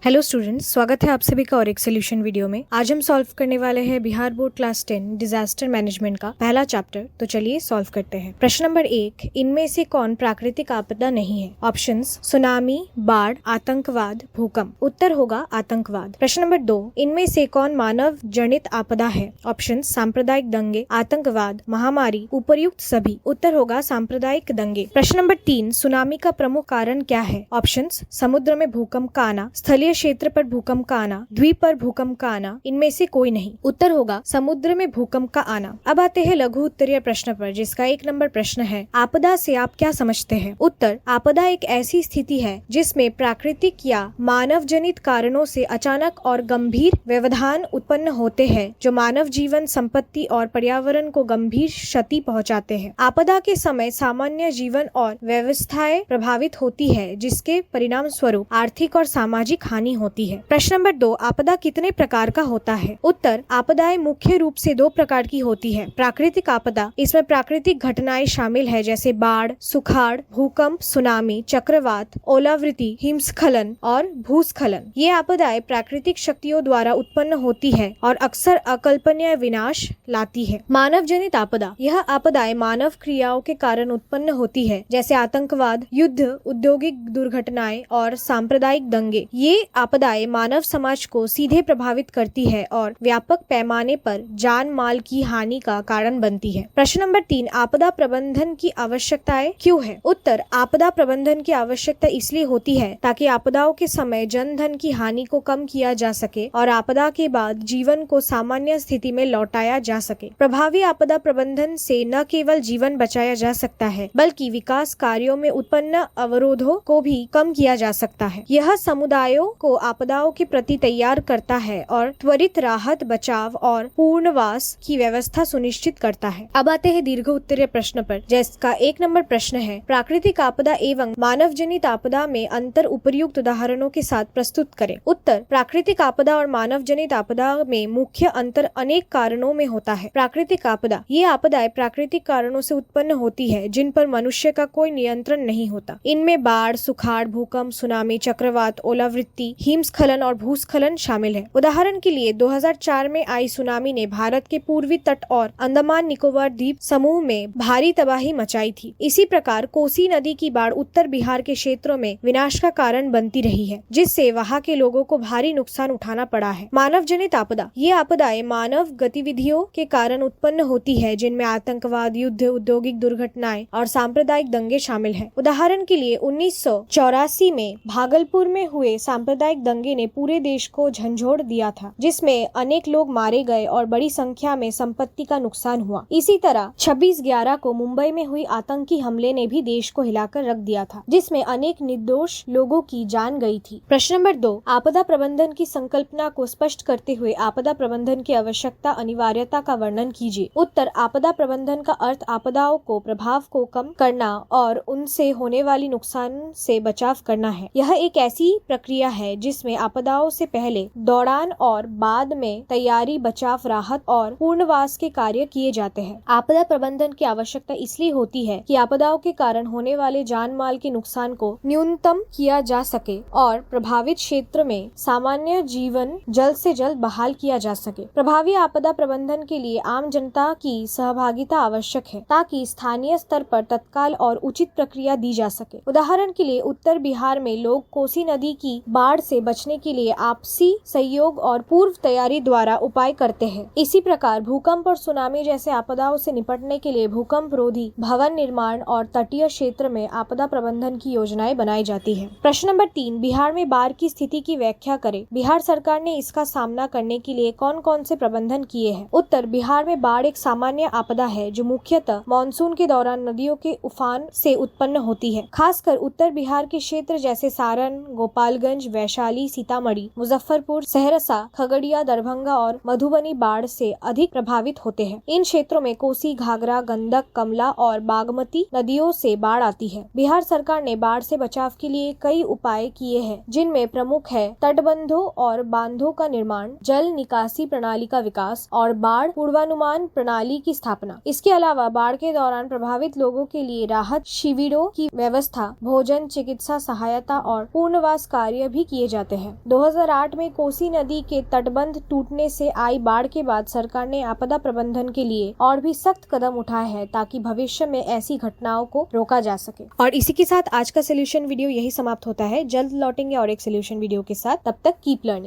Hello students, स्वागत है आप सभी का और एक सोल्यूशन वीडियो में। आज हम सॉल्व करने वाले हैं Bihar board class 10 disaster management का पहला चैप्टर। तो चलिए सॉल्व करते हैं। प्रश्न नंबर 1, इनमें से कौन प्राकृतिक आपदा नहीं है? ऑप्शंस सुनामी, बाढ़, आतंकवाद, भूकंप। उत्तर होगा आतंकवाद। प्रश्न नंबर 2, इनमें से कौन मानव जनित आपदा है? ऑप्शंस सांप्रदायिक दंगे, आतंकवाद, महामारी, उपर्युक्त सभी। उत्तर होगा सांप्रदायिक दंगे। प्रश्न नंबर 3, सुनामी का प्रमुख कारण क्या है? ऑप्शंस समुद्र में भूकंप का आना, स्थलीय क्षेत्र पर भूकंप का आना, द्वीप पर भूकंप का आना। इनमें से कोई नहीं। उत्तर होगा समुद्र में भूकंप का आना। अब आते हैं लघु उत्तरीय प्रश्न पर, जिसका 1 नंबर प्रश्न है, आपदा से आप क्या समझते हैं? उत्तर, आपदा एक ऐसी स्थिति है जिसमें प्राकृतिक या मानव जनित कारणों से अचानक और गंभीर व्यवधान उत्पन्न होते हैं जो मानव जीवन, संपत्ति और पर्यावरण को गंभीर क्षति पहुंचाते हैं। आपदा के समय सामान्य जीवन और व्यवस्थाएं प्रभावित होती है, जिसके परिणाम स्वरूप आर्थिक और सामाजिक हानि होती है। प्रश्न नंबर 2, आपदा कितने प्रकार का होता है? उत्तर, आपदाएं मुख्य रूप से 2 प्रकार की होती है। प्राकृतिक आपदा, इसमें प्राकृतिक घटनाएं शामिल है जैसे बाढ़, सुखाड़, भूकंप, सुनामी, चक्रवात, ओलावृष्टि, हिमस्खलन और भूस्खलन। ये आपदाएं प्राकृतिक शक्तियों द्वारा उत्पन्न होती है और अक्सर अकल्पनीय विनाश लाती है। मानव जनित आपदा, यह आपदाएं मानव क्रियाओं के कारण उत्पन्न होती है जैसे आतंकवाद, युद्ध, औद्योगिक दुर्घटनाएं और सांप्रदायिक दंगे। ये आपदाएं मानव समाज को सीधे प्रभावित करती है और व्यापक पैमाने पर जान माल की हानि का कारण बनती है। प्रश्न नंबर 3, आपदा प्रबंधन की आवश्यकताएं क्यों है? उत्तर, आपदा प्रबंधन की आवश्यकता इसलिए होती है ताकि आपदाओं के समय जन धन की हानि को कम किया जा सके और आपदा के बाद जीवन को सामान्य स्थिति में लौटाया जा सके। प्रभावी आपदा प्रबंधन से न केवल जीवन बचाया जा सकता है बल्कि विकास कार्यों में उत्पन्न अवरोधों को भी कम किया जा सकता है। यह समुदायों को आपदाओं के प्रति तैयार करता है और त्वरित राहत, बचाव और पुनर्वास की व्यवस्था सुनिश्चित करता है। अब आते हैं दीर्घ उत्तरीय प्रश्न पर, जिसका 1 नंबर प्रश्न है, प्राकृतिक आपदा एवं मानव जनित आपदा में अंतर उपर्युक्त उदाहरणों के साथ प्रस्तुत करें। उत्तर, प्राकृतिक आपदा और मानव जनित आपदा में मुख्य अंतर अनेक कारणों में होता है। प्राकृतिक आपदा, ये आपदाएं प्राकृतिक कारणों से उत्पन्न होती है जिन पर मनुष्य का कोई नियंत्रण नहीं होता। इनमें बाढ़, सुखाड़, भूकंप, सुनामी, चक्रवात, ओलावृष्टि, हिमस्खलन और भूस्खलन शामिल है। उदाहरण के लिए 2004 में आई सुनामी ने भारत के पूर्वी तट और अंडमान निकोबार द्वीप समूह में भारी तबाही मचाई थी। इसी प्रकार कोसी नदी की बाढ़ उत्तर बिहार के क्षेत्रों में विनाश का कारण बनती रही है, जिससे वहां के लोगों को भारी नुकसान उठाना पड़ा है। मानव जनित आपदा, ये आपदाएं मानव गतिविधियों के कारण उत्पन्न होती है जिनमें आतंकवाद, युद्ध, औद्योगिक दुर्घटनाएं और सांप्रदायिक दंगे शामिल है। उदाहरण के लिए 1984 में भागलपुर में हुए सांप्रदायिक दंगे ने पूरे देश को झंझोड़ दिया था, जिसमें अनेक लोग मारे गए और बड़ी संख्या में संपत्ति का नुकसान हुआ। इसी तरह 26/11 को मुंबई में हुई आतंकी हमले ने भी देश को हिलाकर रख दिया था, जिसमें अनेक निर्दोष लोगों की जान गई थी। प्रश्न नंबर 2, आपदा प्रबंधन की संकल्पना को स्पष्ट करते हुए आपदा प्रबंधन की आवश्यकता, अनिवार्यता का वर्णन कीजिए। उत्तर, आपदा प्रबंधन का अर्थ आपदाओं को प्रभाव को कम करना और उनसे होने वाली नुकसान से बचाव करना है। यह एक ऐसी प्रक्रिया है जिसमें आपदाओं से पहले, दौरान और बाद में तैयारी, बचाव, राहत और पुनर्वास के कार्य किए जाते हैं। आपदा प्रबंधन की आवश्यकता इसलिए होती है कि आपदाओं के कारण होने वाले जान माल के नुकसान को न्यूनतम किया जा सके और प्रभावित क्षेत्र में सामान्य जीवन जल्द से जल्द बहाल किया जा सके। प्रभावी आपदा प्रबंधन के लिए आम जनता की सहभागिता आवश्यक है ताकि स्थानीय स्तर पर तत्काल और उचित प्रक्रिया दी जा सके। उदाहरण के लिए उत्तर बिहार में लोग कोसी नदी की बाढ़ से बचने के लिए आपसी सहयोग और पूर्व तैयारी द्वारा उपाय करते हैं। इसी प्रकार भूकंप और सुनामी जैसे आपदाओं से निपटने के लिए भूकंप रोधी भवन निर्माण और तटीय क्षेत्र में आपदा प्रबंधन की योजनाएं बनाई जाती है। प्रश्न नंबर 3, बिहार में बाढ़ की स्थिति की व्याख्या करें। बिहार सरकार ने इसका सामना करने के लिए कौन कौन से प्रबंधन किए हैं? उत्तर, बिहार में बाढ़ एक सामान्य आपदा है जो मुख्यतः मानसून के दौरान नदियों के उफान से उत्पन्न होती है। खासकर उत्तर बिहार के क्षेत्र जैसे सारण, गोपालगंज, वैशाली, सीतामढ़ी, मुजफ्फरपुर, सहरसा, खगड़िया, दरभंगा और मधुबनी बाढ़ से अधिक प्रभावित होते हैं। इन क्षेत्रों में कोसी, घाघरा, गंडक, कमला और बागमती नदियों से बाढ़ आती है। बिहार सरकार ने बाढ़ से बचाव के लिए कई उपाय किए हैं, जिनमें प्रमुख है तटबंधों और बांधों का निर्माण, जल निकासी प्रणाली का विकास और बाढ़ पूर्वानुमान प्रणाली की स्थापना। इसके अलावा बाढ़ के दौरान प्रभावित लोगों के लिए राहत शिविरों की व्यवस्था, भोजन, चिकित्सा सहायता और पुनर्वास कार्य भी किए किए जाते हैं। 2008 में कोसी नदी के तटबंध टूटने से आई बाढ़ के बाद सरकार ने आपदा प्रबंधन के लिए और भी सख्त कदम उठाए हैं ताकि भविष्य में ऐसी घटनाओं को रोका जा सके। और इसी के साथ आज का सोल्यूशन वीडियो यही समाप्त होता है। जल्द लौटेंगे और एक सोल्यूशन वीडियो के साथ। तब तक कीप लर्निंग।